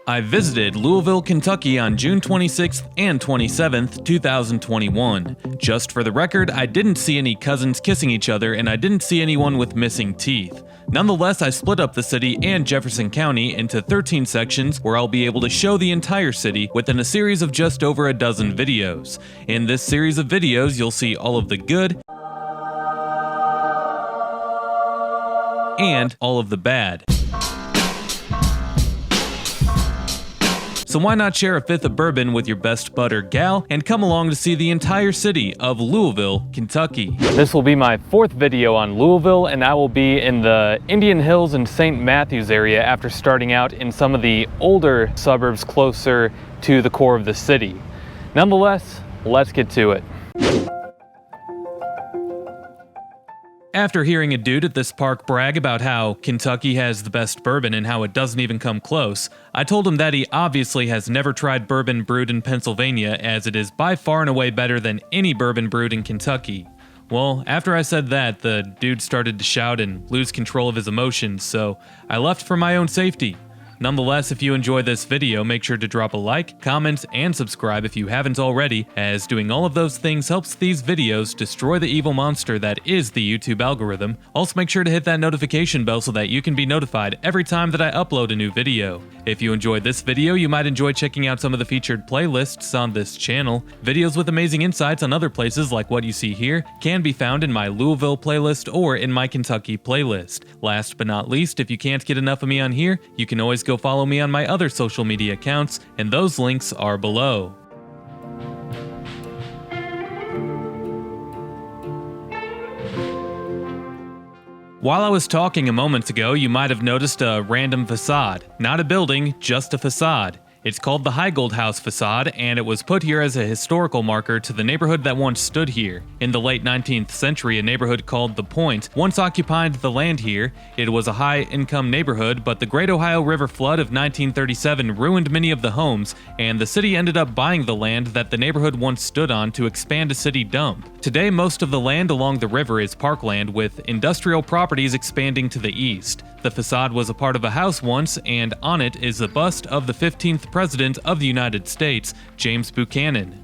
I visited Louisville, Kentucky on June 26th and 27th, 2021. Just for the record, I didn't see any cousins kissing each other and I didn't see anyone with missing teeth. Nonetheless, I split up the city and Jefferson County into 13 sections where I'll be able to show the entire city within a series of just over a dozen videos. In this series of videos, you'll see all of the good and all of the bad. So why not share a fifth of bourbon with your best bud or gal and come along to see the entire city of Louisville, Kentucky. This will be my fourth video on Louisville, and I will be in the Indian Hills and St. Matthews area after starting out in some of the older suburbs closer to the core of the city. Nonetheless, let's get to it. After hearing a dude at this park brag about how Kentucky has the best bourbon and how it doesn't even come close, I told him that he obviously has never tried bourbon brewed in Pennsylvania, as it is by far and away better than any bourbon brewed in Kentucky. Well, after I said that, the dude started to shout and lose control of his emotions, so I left for my own safety. Nonetheless, if you enjoy this video, make sure to drop a like, comment, and subscribe if you haven't already, as doing all of those things helps these videos destroy the evil monster that is the YouTube algorithm. Also, make sure to hit that notification bell so that you can be notified every time that I upload a new video. If you enjoyed this video, you might enjoy checking out some of the featured playlists on this channel. Videos with amazing insights on other places like what you see here can be found in my Louisville playlist or in my Kentucky playlist. Last but not least, if you can't get enough of me on here, you can always go follow me on my other social media accounts, and those links are below. While I was talking a moment ago, you might have noticed a random facade. Not a building, just a facade. It's called the Heigold House facade, and it was put here as a historical marker to the neighborhood that once stood here. In the late 19th century, a neighborhood called The Point once occupied the land here. It was a high-income neighborhood, but the Great Ohio River flood of 1937 ruined many of the homes, and the city ended up buying the land that the neighborhood once stood on to expand a city dump. Today, most of the land along the river is parkland, with industrial properties expanding to the east. The facade was a part of a house once, and on it is a bust of the 15th President of the United States, James Buchanan.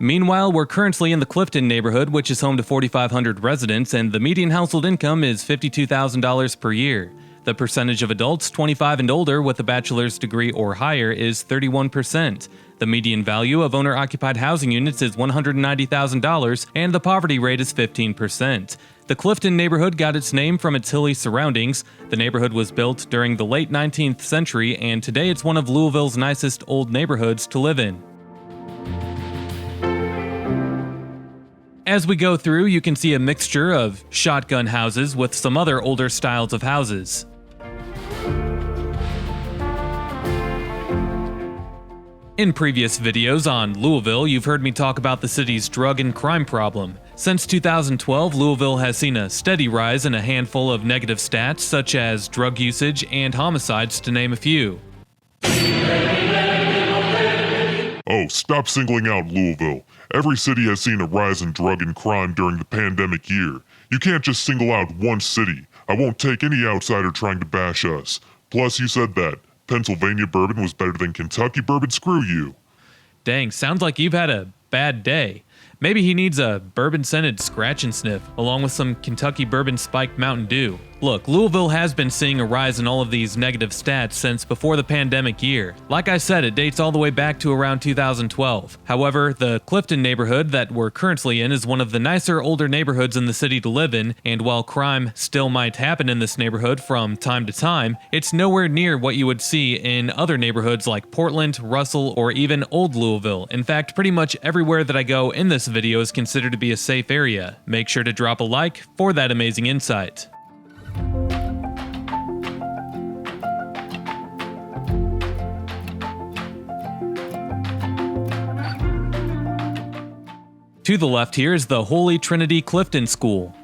Meanwhile, we're currently in the Clifton neighborhood, which is home to 4,500 residents, and the median household income is $52,000 per year. The percentage of adults 25 and older with a bachelor's degree or higher is 31%. The median value of owner-occupied housing units is $190,000, and the poverty rate is 15%. The Clifton neighborhood got its name from its hilly surroundings. The neighborhood was built during the late 19th century, and today it's one of Louisville's nicest old neighborhoods to live in. As we go through, you can see a mixture of shotgun houses with some other older styles of houses. In previous videos on Louisville, you've heard me talk about the city's drug and crime problem. Since 2012, Louisville has seen a steady rise in a handful of negative stats, such as drug usage and homicides, to name a few. Oh, stop singling out Louisville. Every city has seen a rise in drug and crime during the pandemic year. You can't just single out one city. I won't take any outsider trying to bash us. Plus, you said that Pennsylvania bourbon was better than Kentucky bourbon. Screw you. Dang, sounds like you've had a bad day. Maybe he needs a bourbon-scented scratch and sniff, along with some Kentucky bourbon spiked Mountain Dew. Look, Louisville has been seeing a rise in all of these negative stats since before the pandemic year. Like I said, it dates all the way back to around 2012. However, the Clifton neighborhood that we're currently in is one of the nicer, older neighborhoods in the city to live in, and while crime still might happen in this neighborhood from time to time, it's nowhere near what you would see in other neighborhoods like Portland, Russell, or even Old Louisville. In fact, pretty much everywhere that I go in this video is considered to be a safe area. Make sure to drop a like for that amazing insight. To the left here is the Holy Trinity Clifton School.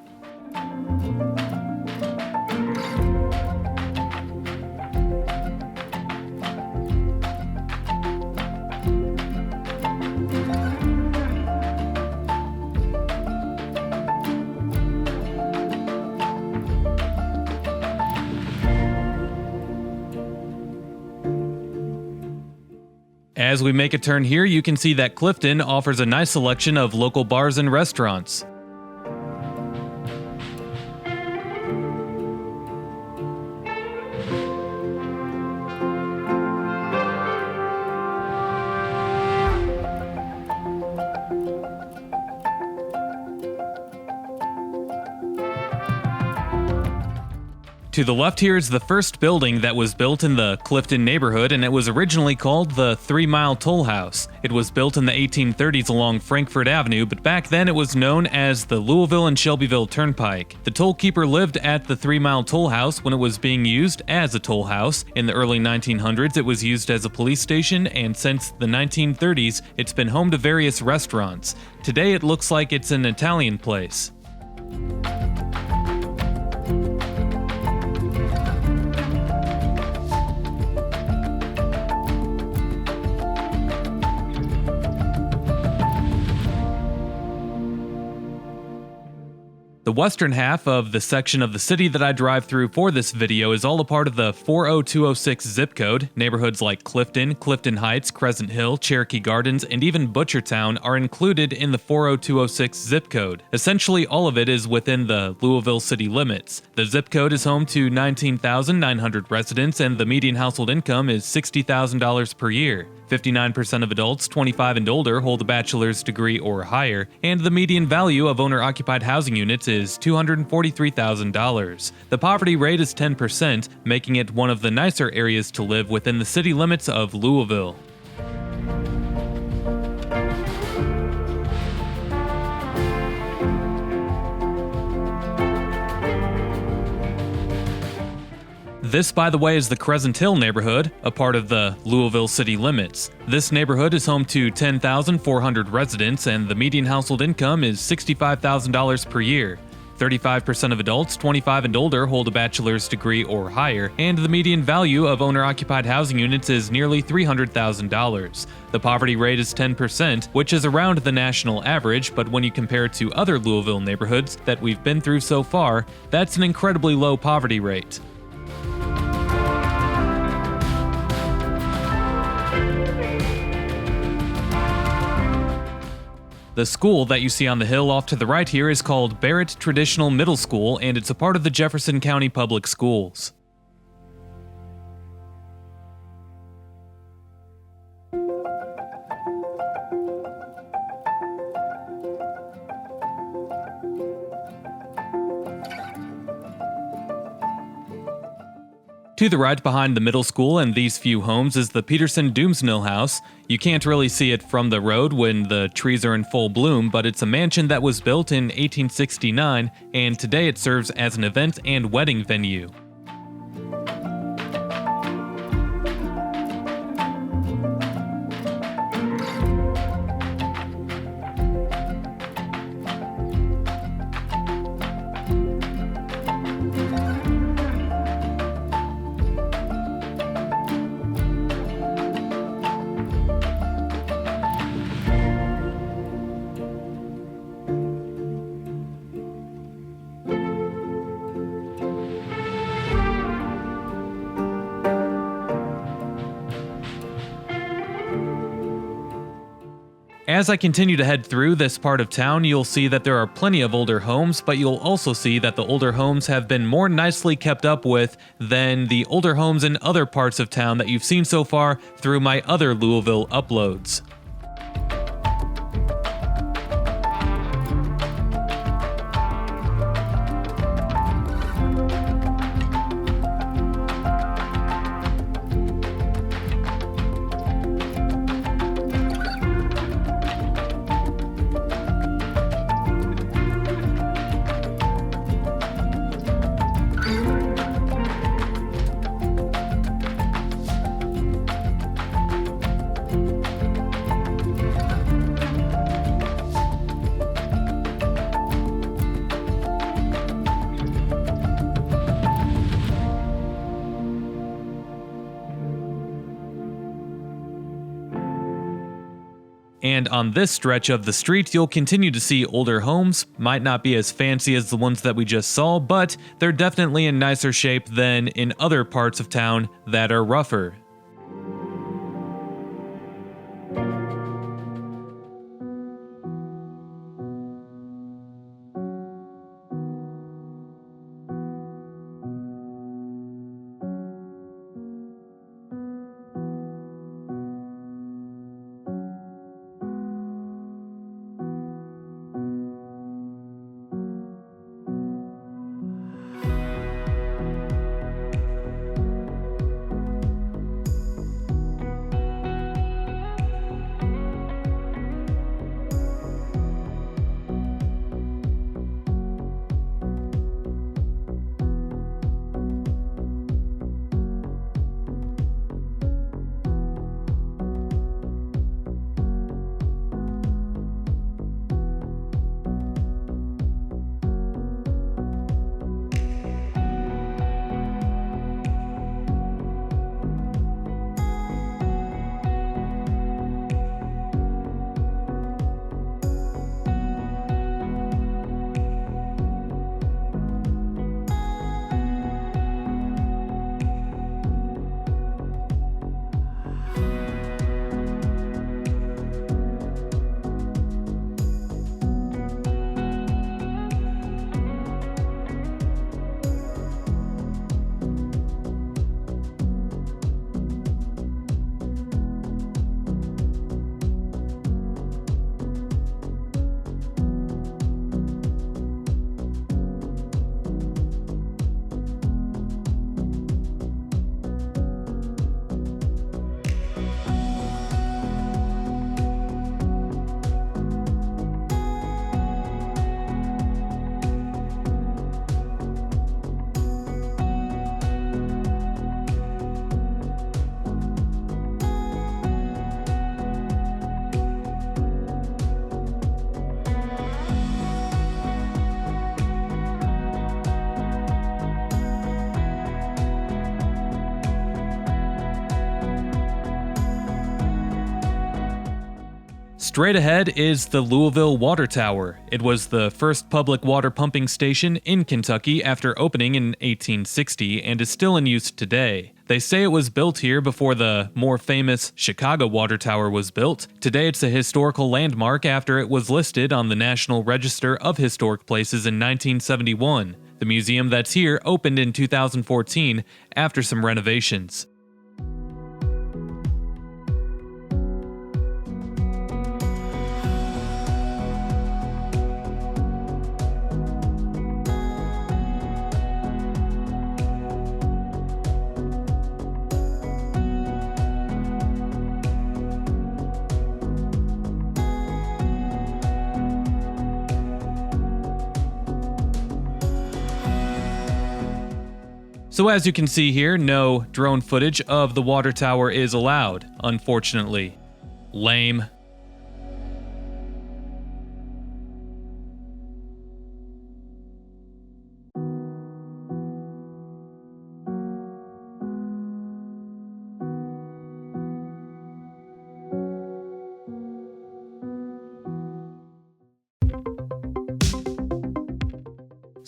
As we make a turn here, you can see that Clifton offers a nice selection of local bars and restaurants. To the left here is the first building that was built in the Clifton neighborhood, and it was originally called the 3 Mile Toll House. It was built in the 1830s along Frankfort Avenue, but back then it was known as the Louisville and Shelbyville Turnpike. The toll keeper lived at the 3 Mile Toll House when it was being used as a toll house. In the early 1900s, it was used as a police station, and since the 1930s, it's been home to various restaurants. Today it looks like it's an Italian place. The western half of the section of the city that I drive through for this video is all a part of the 40206 zip code. Neighborhoods like Clifton, Clifton Heights, Crescent Hill, Cherokee Gardens, and even Butchertown are included in the 40206 zip code. Essentially, all of it is within the Louisville city limits. The zip code is home to 19,900 residents, and the median household income is $60,000 per year. 59% of adults 25 and older hold a bachelor's degree or higher, and the median value of owner-occupied housing units is $243,000. The poverty rate is 10%, making it one of the nicer areas to live within the city limits of Louisville. This, by the way, is the Crescent Hill neighborhood, a part of the Louisville city limits. This neighborhood is home to 10,400 residents, and the median household income is $65,000 per year. 35% of adults 25 and older hold a bachelor's degree or higher, and the median value of owner-occupied housing units is nearly $300,000. The poverty rate is 10%, which is around the national average, but when you compare it to other Louisville neighborhoods that we've been through so far, that's an incredibly low poverty rate. The school that you see on the hill off to the right here is called Barrett Traditional Middle School, and it's a part of the Jefferson County Public Schools. To the right behind the middle school and these few homes is the Peterson Doomsnell House. You can't really see it from the road when the trees are in full bloom, but it's a mansion that was built in 1869, and today it serves as an event and wedding venue. As I continue to head through this part of town, you'll see that there are plenty of older homes, but you'll also see that the older homes have been more nicely kept up with than the older homes in other parts of town that you've seen so far through my other Louisville uploads. And on this stretch of the street, you'll continue to see older homes. Might not be as fancy as the ones that we just saw, but they're definitely in nicer shape than in other parts of town that are rougher. Straight ahead is the Louisville Water Tower. It was the first public water pumping station in Kentucky after opening in 1860 and is still in use today. They say it was built here before the more famous Chicago Water Tower was built. Today it's a historical landmark after it was listed on the National Register of Historic Places in 1971. The museum that's here opened in 2014 after some renovations. So as you can see here, no drone footage of the water tower is allowed, unfortunately. Lame.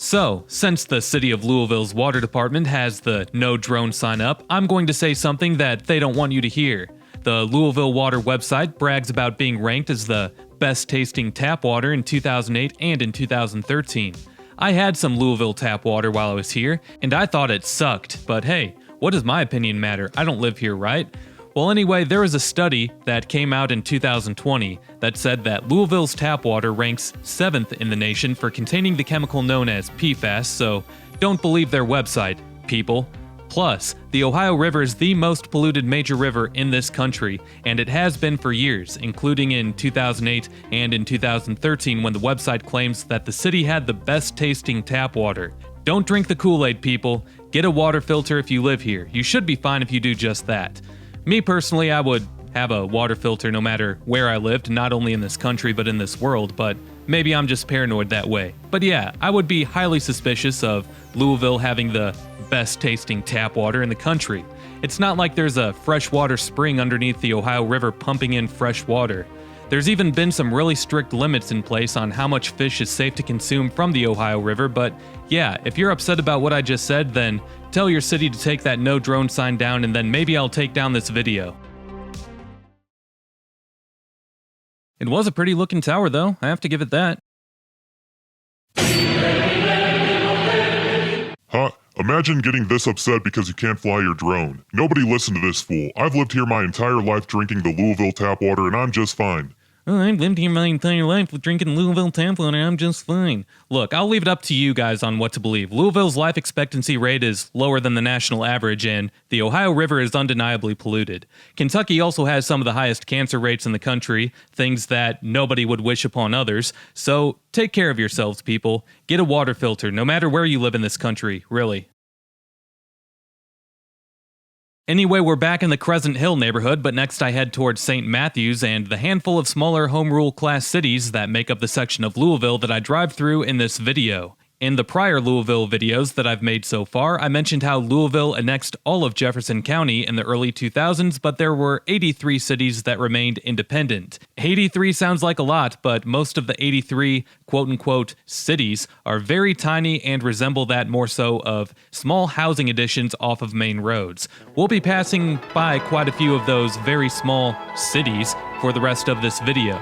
So, since the City of Louisville's water department has the no drone sign up, I'm going to say something that they don't want you to hear. The Louisville Water website brags about being ranked as the best tasting tap water in 2008 and in 2013. I had some Louisville tap water while I was here, and I thought it sucked, but hey, what does my opinion matter? I don't live here, right? Well, anyway, there was a study that came out in 2020 that said that Louisville's tap water ranks 7th in the nation for containing the chemical known as PFAS, so don't believe their website, people. Plus, the Ohio River is the most polluted major river in this country, and it has been for years, including in 2008 and in 2013 when the website claims that the city had the best tasting tap water. Don't drink the Kool-Aid, people. Get a water filter if you live here. You should be fine if you do just that. Me personally, I would have a water filter no matter where I lived, not only in this country but in this world, but maybe I'm just paranoid that way. But yeah, I would be highly suspicious of Louisville having the best tasting tap water in the country. It's not like there's a freshwater spring underneath the Ohio River pumping in fresh water. There's even been some really strict limits in place on how much fish is safe to consume from the Ohio River, but yeah, if you're upset about what I just said, then tell your city to take that no drone sign down and then maybe I'll take down this video. It was a pretty looking tower though, I have to give it that. Huh? Imagine getting this upset because you can't fly your drone. Nobody listen to this fool. I've lived here my entire life drinking the Louisville tap water and I'm just fine. Oh, I've lived here my entire life with drinking Louisville tap water, I'm just fine. Look, I'll leave it up to you guys on what to believe. Louisville's life expectancy rate is lower than the national average, and the Ohio River is undeniably polluted. Kentucky also has some of the highest cancer rates in the country, things that nobody would wish upon others. So take care of yourselves, people. Get a water filter, no matter where you live in this country, really. Anyway, we're back in the Crescent Hill neighborhood, but next I head towards St. Matthews and the handful of smaller home rule class cities that make up the section of Louisville that I drive through in this video. In the prior Louisville videos that I've made so far, I mentioned how Louisville annexed all of Jefferson County in the early 2000s, but there were 83 cities that remained independent. 83 sounds like a lot, but most of the 83 quote-unquote cities are very tiny and resemble that more so of small housing additions off of main roads. We'll be passing by quite a few of those very small cities for the rest of this video.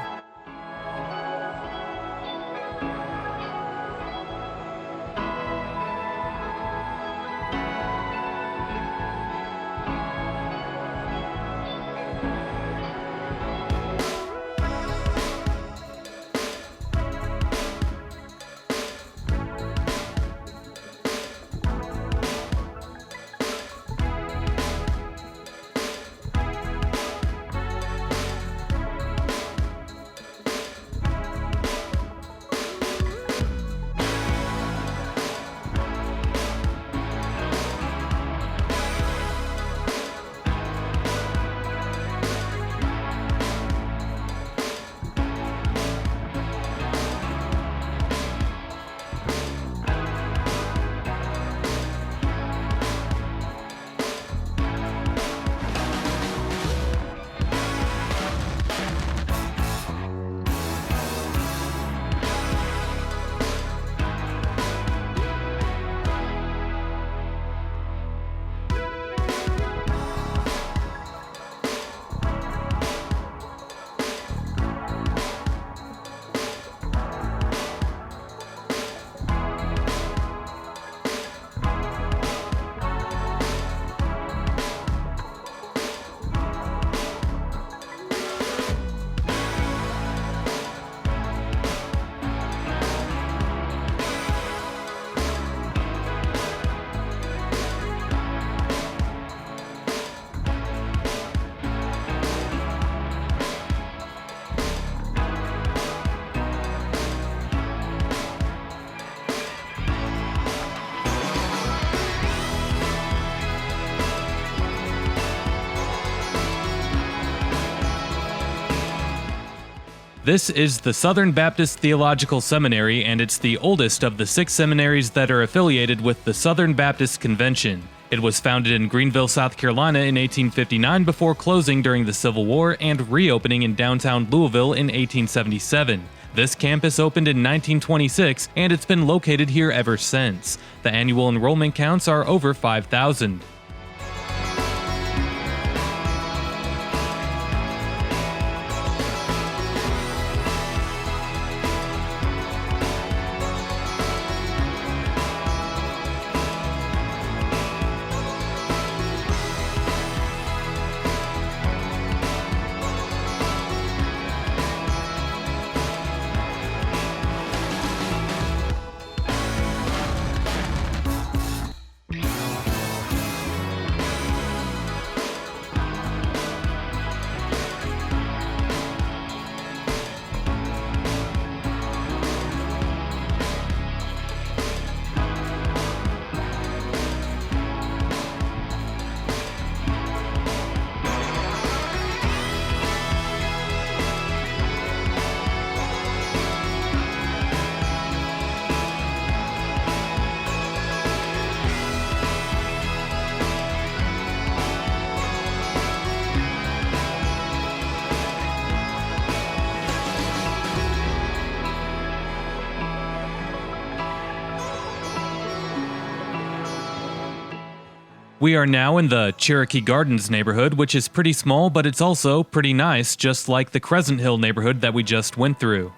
This is the Southern Baptist Theological Seminary, and it's the oldest of the 6 seminaries that are affiliated with the Southern Baptist Convention. It was founded in Greenville, South Carolina in 1859 before closing during the Civil War and reopening in downtown Louisville in 1877. This campus opened in 1926, and it's been located here ever since. The annual enrollment counts are over 5,000. We are now in the Cherokee Gardens neighborhood, which is pretty small, but it's also pretty nice, just like the Crescent Hill neighborhood that we just went through.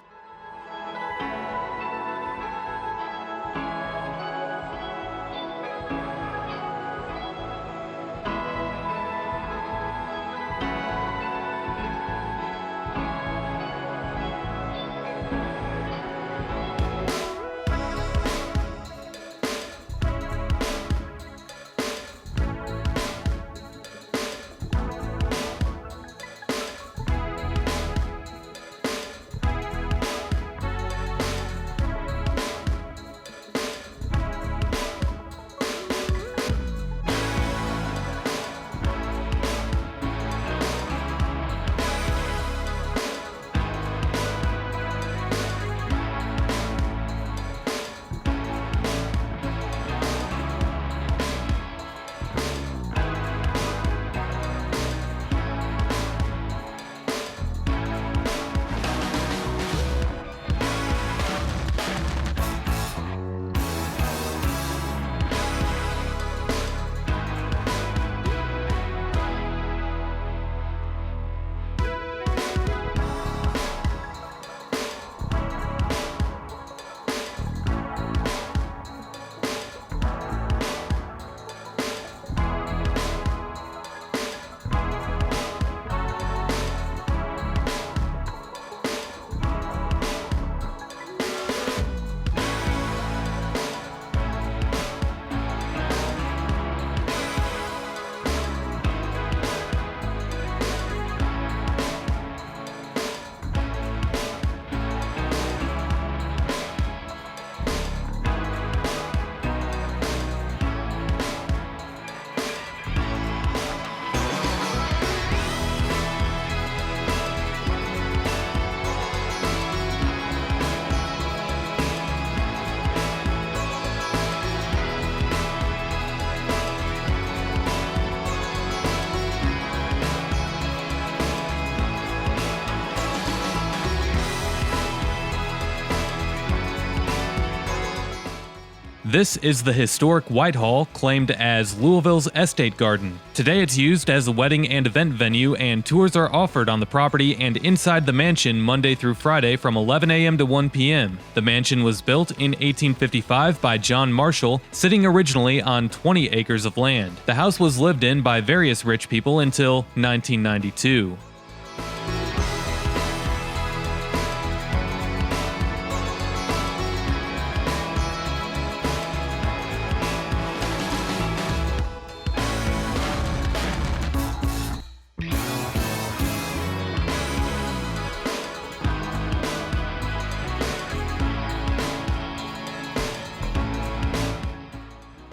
This is the historic Whitehall, claimed as Louisville's estate garden. Today it's used as a wedding and event venue, and tours are offered on the property and inside the mansion Monday through Friday from 11 a.m. to 1 p.m. The mansion was built in 1855 by John Marshall, sitting originally on 20 acres of land. The house was lived in by various rich people until 1992.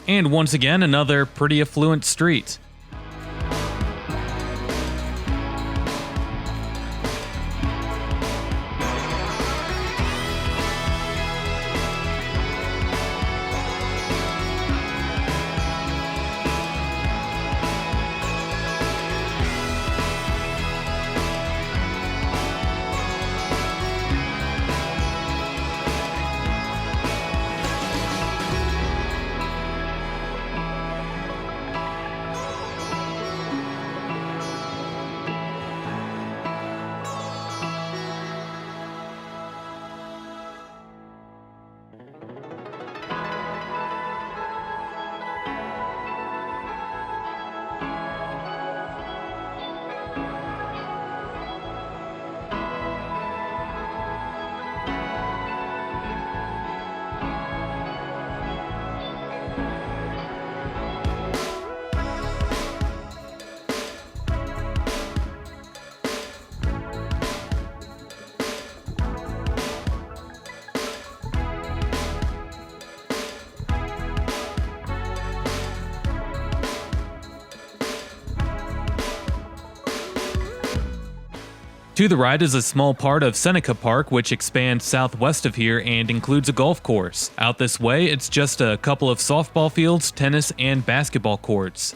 And once again, another pretty affluent street. To the right is a small part of Seneca Park, which expands southwest of here and includes a golf course. Out this way, it's just a couple of softball fields, tennis, and basketball courts.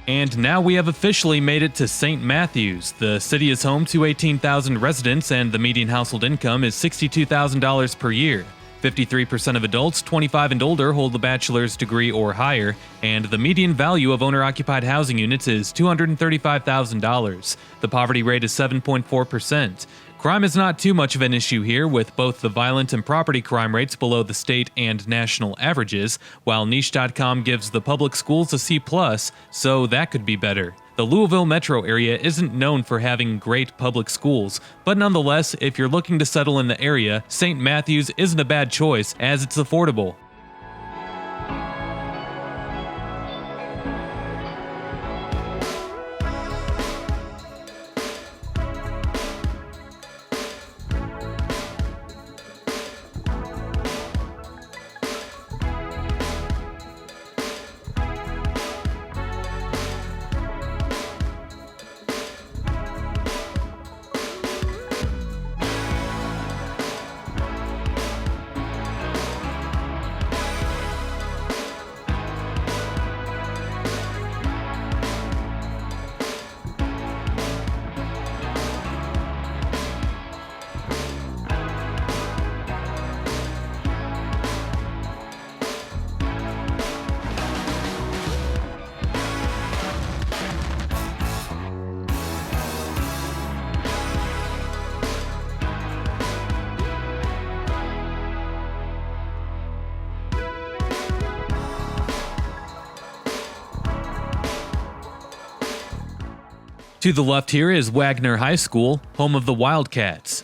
And now we have officially made it to St. Matthews. The city is home to 18,000 residents, and the median household income is $62,000 per year. 53% of adults 25 and older hold a bachelor's degree or higher, and the median value of owner-occupied housing units is $235,000. The poverty rate is 7.4%. Crime is not too much of an issue here, with both the violent and property crime rates below the state and national averages, while Niche.com gives the public schools a C+, so that could be better. The Louisville metro area isn't known for having great public schools, but nonetheless, if you're looking to settle in the area, St. Matthews isn't a bad choice, as it's affordable. To the left here is Waggener High School, home of the Wildcats.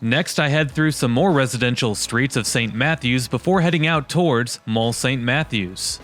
Next, I head through some more residential streets of St. Matthews before heading out towards Mall St. Matthews.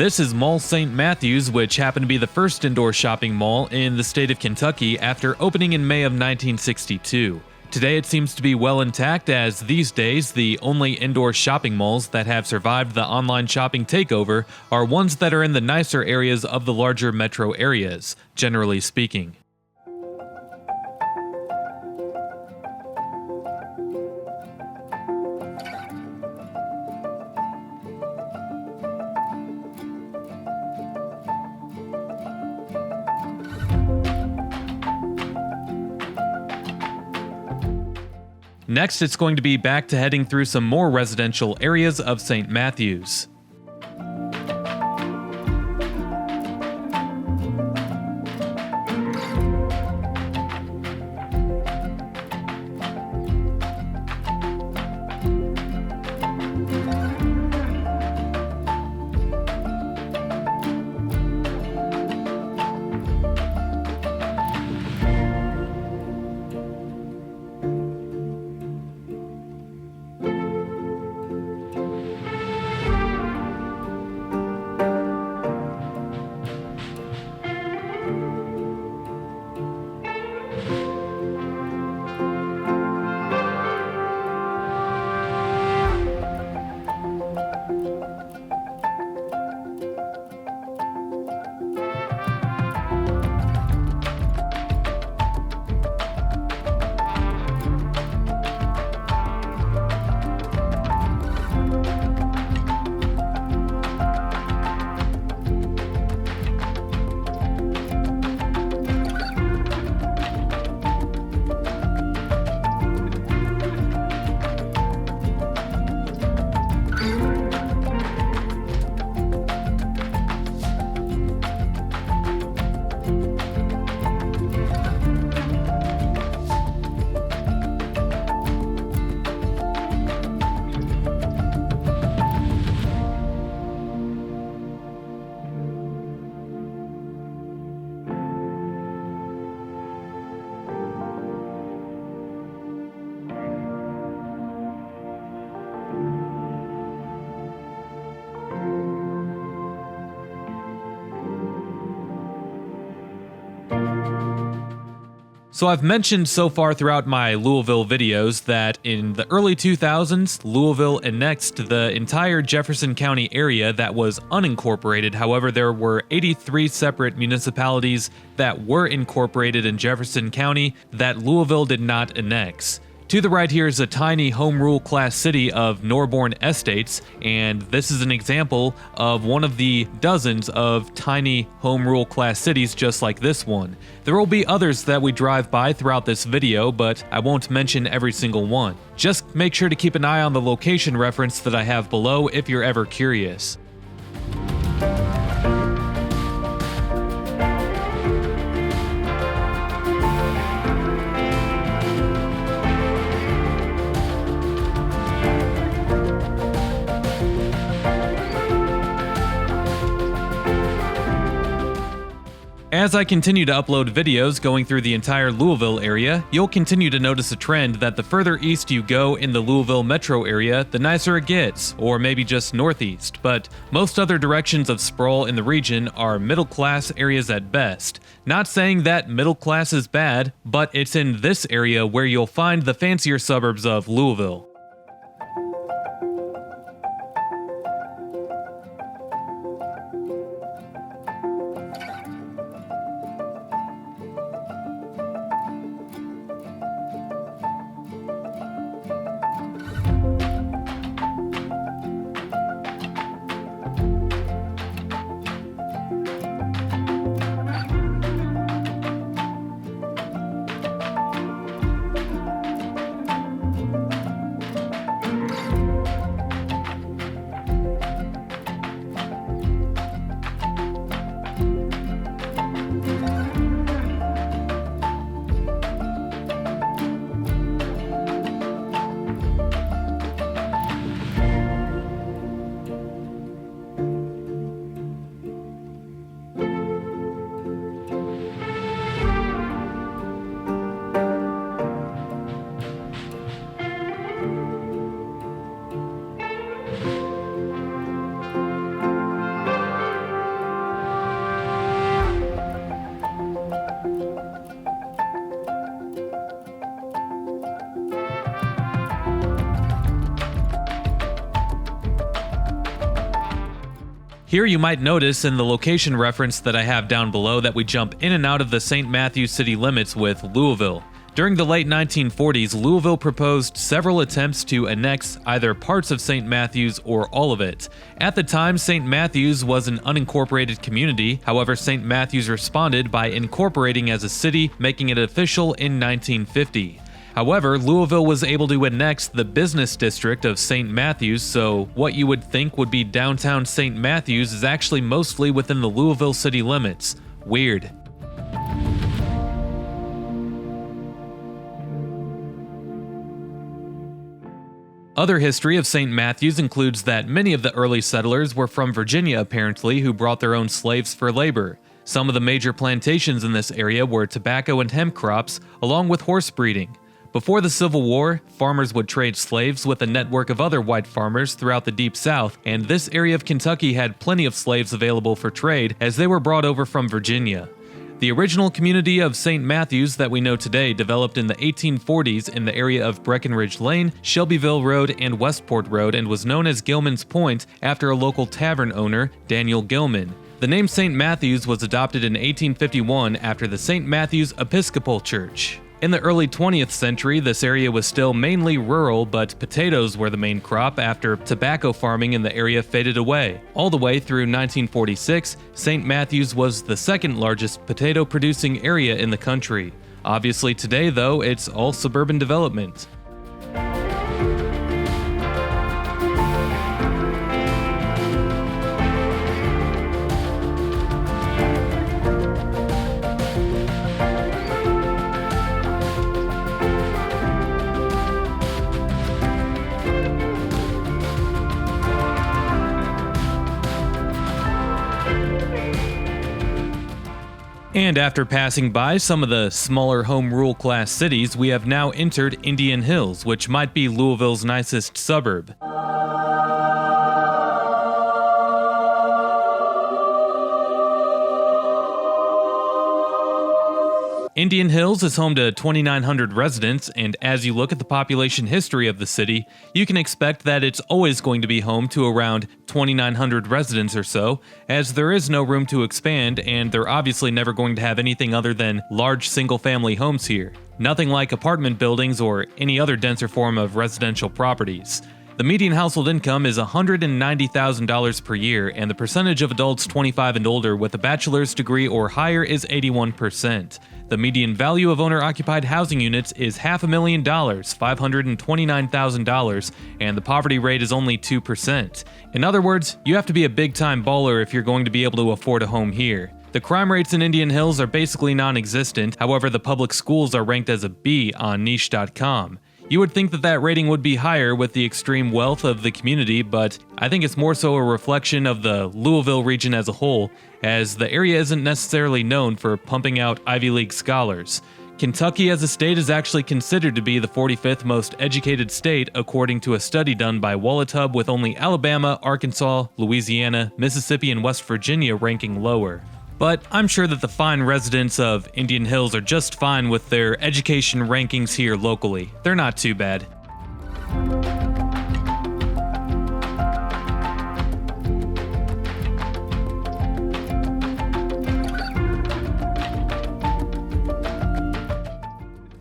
This is Mall St. Matthews, which happened to be the first indoor shopping mall in the state of Kentucky after opening in May of 1962. Today it seems to be well intact, as these days the only indoor shopping malls that have survived the online shopping takeover are ones that are in the nicer areas of the larger metro areas, generally speaking. Next, it's going to be back to heading through some more residential areas of St. Matthews. So I've mentioned so far throughout my Louisville videos that in the early 2000s, Louisville annexed the entire Jefferson County area that was unincorporated. However, there were 83 separate municipalities that were incorporated in Jefferson County that Louisville did not annex. To the right here is a tiny home rule class city of Norborn Estates, and this is an example of one of the dozens of tiny home rule class cities just like this one. There will be others that we drive by throughout this video, but I won't mention every single one. Just make sure to keep an eye on the location reference that I have below if you're ever curious. As I continue to upload videos going through the entire Louisville area, you'll continue to notice a trend that the further east you go in the Louisville metro area, the nicer it gets, or maybe just northeast, but most other directions of sprawl in the region are middle-class areas at best. Not saying that middle class is bad, but it's in this area where you'll find the fancier suburbs of Louisville. Here you might notice in the location reference that I have down below that we jump in and out of the St. Matthews city limits with Louisville. During the late 1940s, Louisville proposed several attempts to annex either parts of St. Matthews or all of it. At the time, St. Matthews was an unincorporated community. However, St. Matthews responded by incorporating as a city, making it official in 1950. However, Louisville was able to annex the business district of St. Matthews, so what you would think would be downtown St. Matthews is actually mostly within the Louisville city limits. Weird. Other history of St. Matthews includes that many of the early settlers were from Virginia apparently, who brought their own slaves for labor. Some of the major plantations in this area were tobacco and hemp crops, along with horse breeding. Before the Civil War, farmers would trade slaves with a network of other white farmers throughout the Deep South, and this area of Kentucky had plenty of slaves available for trade as they were brought over from Virginia. The original community of St. Matthews that we know today developed in the 1840s in the area of Breckenridge Lane, Shelbyville Road, and Westport Road, and was known as Gilman's Point after a local tavern owner, Daniel Gilman. The name St. Matthews was adopted in 1851 after the St. Matthews Episcopal Church. In the early 20th century, this area was still mainly rural, but potatoes were the main crop after tobacco farming in the area faded away. All the way through 1946, St. Matthews was the second largest potato-producing area in the country. Obviously today, though, it's all suburban development. And after passing by some of the smaller home rule class cities, we have now entered Indian Hills, which might be Louisville's nicest suburb. Indian Hills is home to 2,900 residents, and as you look at the population history of the city, you can expect that it's always going to be home to around 2,900 residents or so, as there is no room to expand, and they're obviously never going to have anything other than large single-family homes here. Nothing like apartment buildings or any other denser form of residential properties. The median household income is $190,000 per year, and the percentage of adults 25 and older with a bachelor's degree or higher is 81%. The median value of owner-occupied housing units is $500,000, $529,000, and the poverty rate is only 2%. In other words, you have to be a big-time baller if you're going to be able to afford a home here. The crime rates in Indian Hills are basically non-existent, however the public schools are ranked as a B on niche.com. You would think that rating would be higher with the extreme wealth of the community, but I think it's more so a reflection of the Louisville region as a whole, as the area isn't necessarily known for pumping out Ivy League scholars. Kentucky as a state is actually considered to be the 45th most educated state according to a study done by Walletub, with only Alabama, Arkansas, Louisiana, Mississippi, and West Virginia ranking lower. But I'm sure that the fine residents of Indian Hills are just fine with their education rankings here locally. They're not too bad.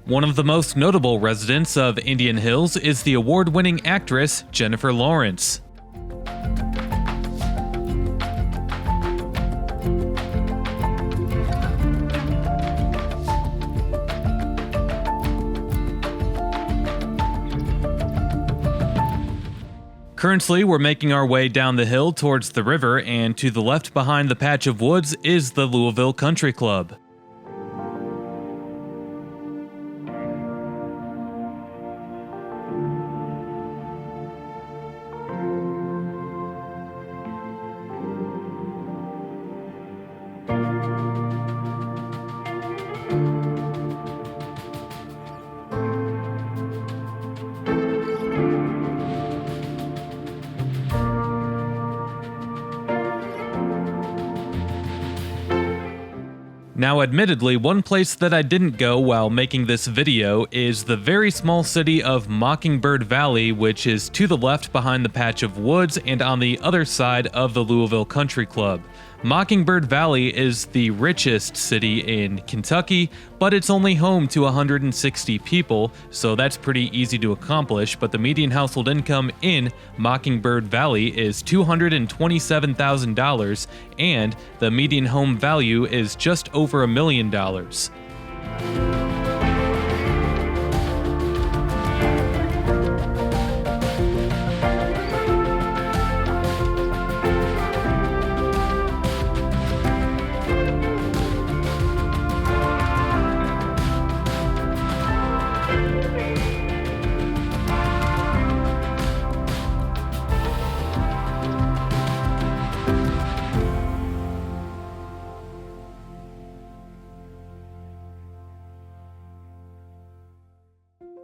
One of the most notable residents of Indian Hills is the award-winning actress Jennifer Lawrence. Currently, we're making our way down the hill towards the river, and to the left behind the patch of woods is the Louisville Country Club. Now, admittedly, one place that I didn't go while making this video is the very small city of Mockingbird Valley, which is to the left behind the patch of woods and on the other side of the Louisville Country Club. Mockingbird Valley is the richest city in Kentucky, but it's only home to 160 people, so that's pretty easy to accomplish, but the median household income in Mockingbird Valley is $227,000, and the median home value is just over $1 million.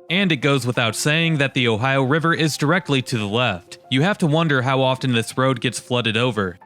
And it goes without saying that the Ohio River is directly to the left. You have to wonder how often this road gets flooded over.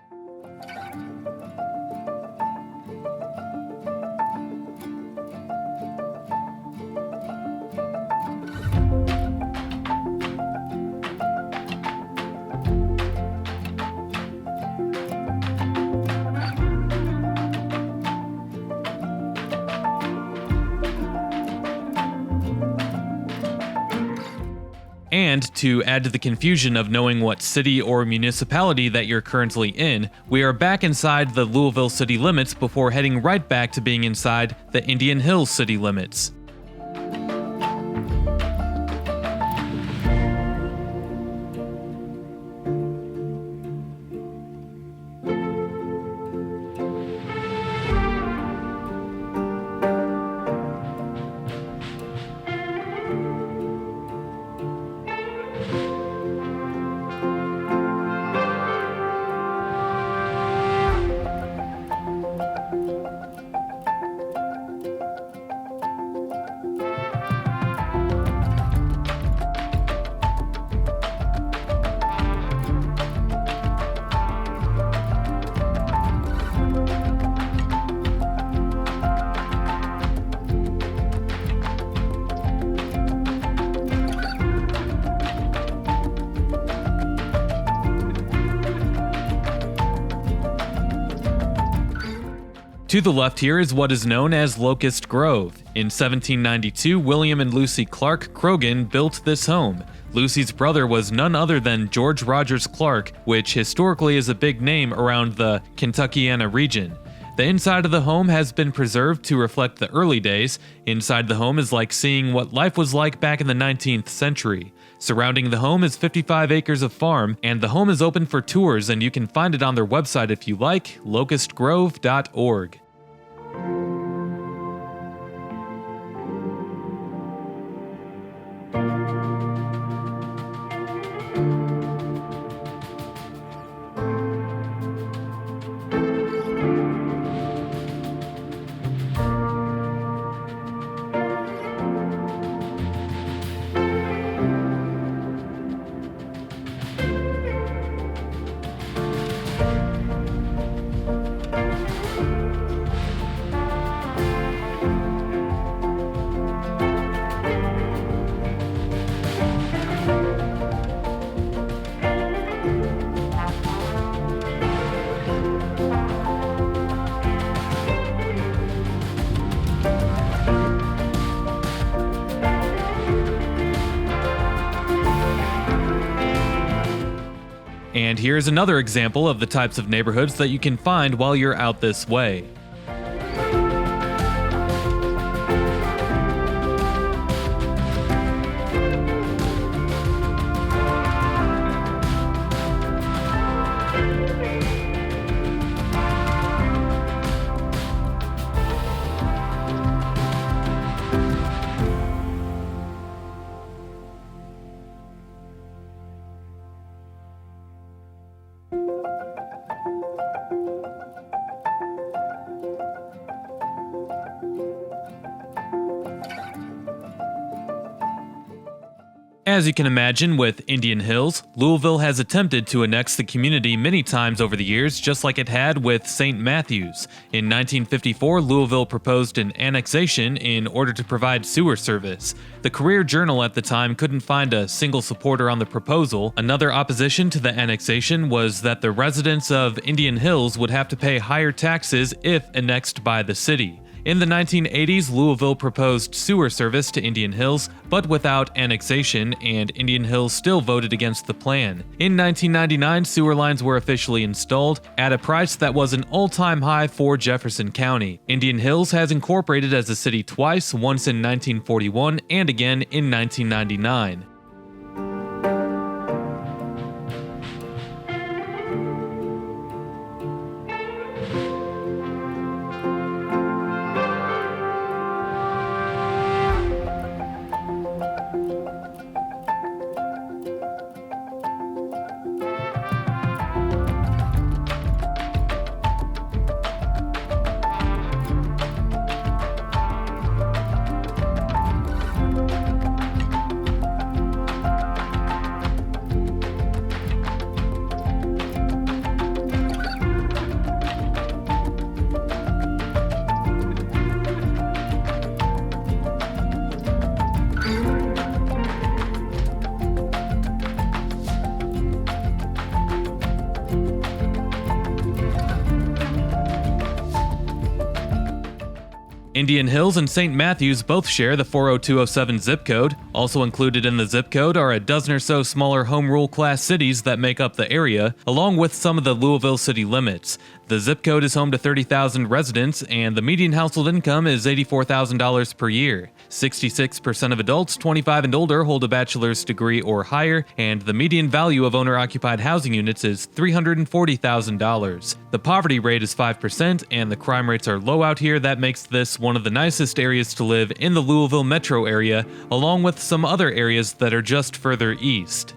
And to add to the confusion of knowing what city or municipality that you're currently in, we are back inside the Louisville city limits before heading right back to being inside the Indian Hills city limits. To the left here is what is known as Locust Grove. In 1792, William and Lucy Clark Croghan built this home. Lucy's brother was none other than George Rogers Clark, which historically is a big name around the Kentuckiana region. The inside of the home has been preserved to reflect the early days. Inside the home is like seeing what life was like back in the 19th century. Surrounding the home is 55 acres of farm, and the home is open for tours, and you can find it on their website if you like, locustgrove.org. And here's another example of the types of neighborhoods that you can find while you're out this way. As you can imagine, with Indian Hills, Louisville has attempted to annex the community many times over the years, just like it had with St. Matthews. In 1954, Louisville proposed an annexation in order to provide sewer service. The Career Journal at the time couldn't find a single supporter on the proposal. Another opposition to the annexation was that the residents of Indian Hills would have to pay higher taxes if annexed by the city. In the 1980s, Louisville proposed sewer service to Indian Hills, but without annexation, and Indian Hills still voted against the plan. In 1999, sewer lines were officially installed at a price that was an all-time high for Jefferson County. Indian Hills has incorporated as a city twice, once in 1941 and again in 1999. Indian Hills and St. Matthews both share the 40207 zip code. Also included in the zip code are a dozen or so smaller home rule class cities that make up the area, along with some of the Louisville city limits. The zip code is home to 30,000 residents, and the median household income is $84,000 per year. 66% of adults 25 and older hold a bachelor's degree or higher, and the median value of owner-occupied housing units is $340,000. The poverty rate is 5%, and the crime rates are low out here. That makes this one of the nicest areas to live in the Louisville metro area, along with some other areas that are just further east.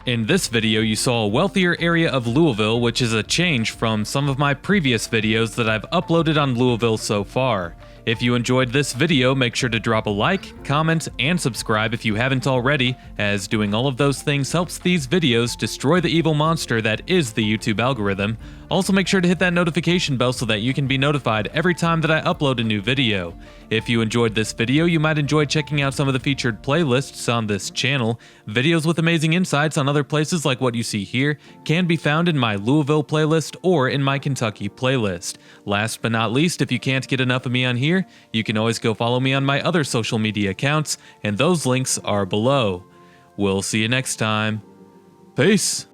In this video, you saw a wealthier area of Louisville, which is a change from some of my previous videos that I've uploaded on Louisville so far. If you enjoyed this video, make sure to drop a like, comment, and subscribe if you haven't already, as doing all of those things helps these videos destroy the evil monster that is the YouTube algorithm. Also, make sure to hit that notification bell so that you can be notified every time that I upload a new video. If you enjoyed this video, you might enjoy checking out some of the featured playlists on this channel. Videos with amazing insights on other places like what you see here can be found in my Louisville playlist or in my Kentucky playlist. Last but not least, if you can't get enough of me on here, you can always go follow me on my other social media accounts, and those links are below. We'll see you next time. Peace!